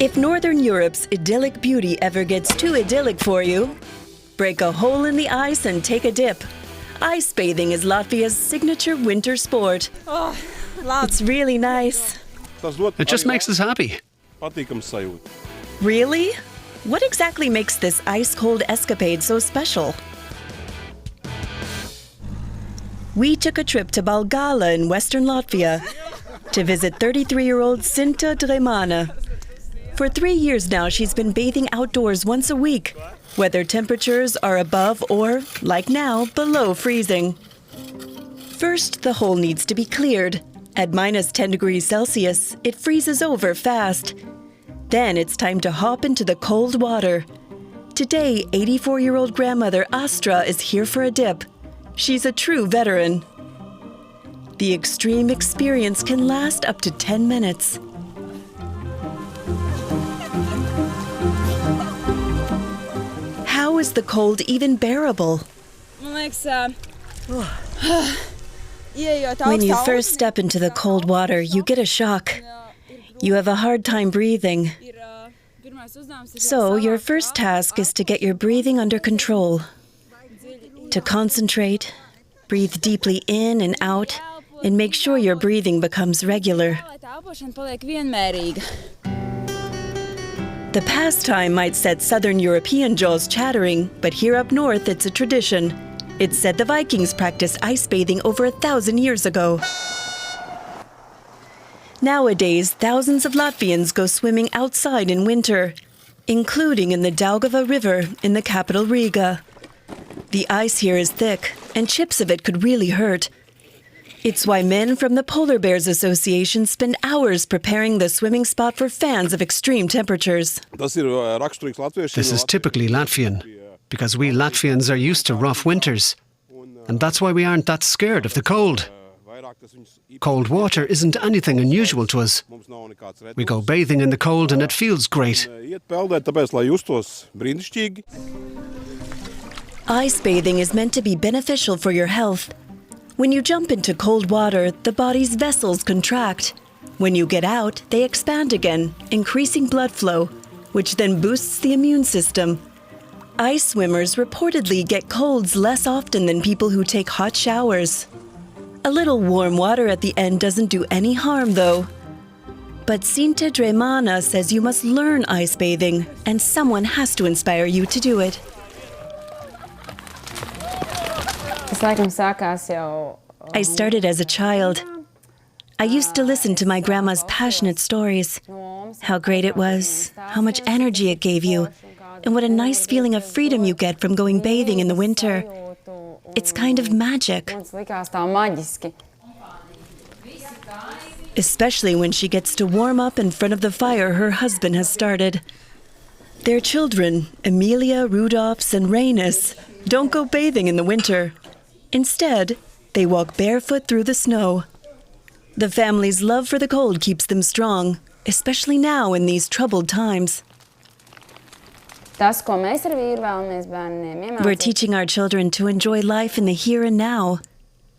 If Northern Europe's idyllic beauty ever gets too idyllic for you, break a hole in the ice and take a dip. Ice bathing is Latvia's signature winter sport. It's really nice. It just makes us happy. Really? What exactly makes this ice-cold escapade so special? We took a trip to Balgala in western Latvia to visit 33-year-old Sinta Dreimana. For 3 years now, she's been bathing outdoors once a week, whether temperatures are above or, like now, below freezing. First, the hole needs to be cleared. At minus 10 degrees Celsius, it freezes over fast. Then it's time to hop into the cold water. Today, 84-year-old grandmother Astra is here for a dip. She's a true veteran. The extreme experience can last up to 10 minutes. How is the cold even bearable? When you first step into the cold water, you get a shock. You have a hard time breathing. So your first task is to get your breathing under control. To concentrate, breathe deeply in and out, and make sure your breathing becomes regular. The pastime might set Southern European jaws chattering, but here up north it's a tradition. It's said the Vikings practiced ice bathing over 1,000 years ago. Nowadays, thousands of Latvians go swimming outside in winter, including in the Daugava River in the capital Riga. The ice here is thick, and chips of it could really hurt. It's why men from the Polar Bears Association spend hours preparing the swimming spot for fans of extreme temperatures. This is typically Latvian, because we Latvians are used to rough winters. And that's why we aren't that scared of the cold. Cold water isn't anything unusual to us. We go bathing in the cold and it feels great. Ice bathing is meant to be beneficial for your health. When you jump into cold water, the body's vessels contract. When you get out, they expand again, increasing blood flow, which then boosts the immune system. Ice swimmers reportedly get colds less often than people who take hot showers. A little warm water at the end doesn't do any harm, though. But Sinta Dreimana says you must learn ice bathing, and someone has to inspire you to do it. I started as a child. I used to listen to my grandma's passionate stories, how great it was, how much energy it gave you, and what a nice feeling of freedom you get from going bathing in the winter. It's kind of magic. Especially when she gets to warm up in front of the fire her husband has started. Their children, Emilia, Rudolphs, and Rainis, don't go bathing in the winter. Instead, they walk barefoot through the snow. The family's love for the cold keeps them strong, especially now in these troubled times. We're teaching our children to enjoy life in the here and now,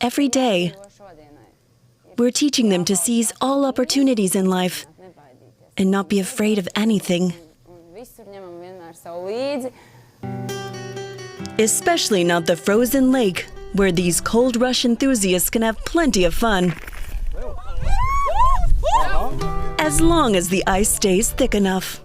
every day. We're teaching them to seize all opportunities in life and not be afraid of anything. Especially not the frozen lake, where these cold rush enthusiasts can have plenty of fun. As long as the ice stays thick enough.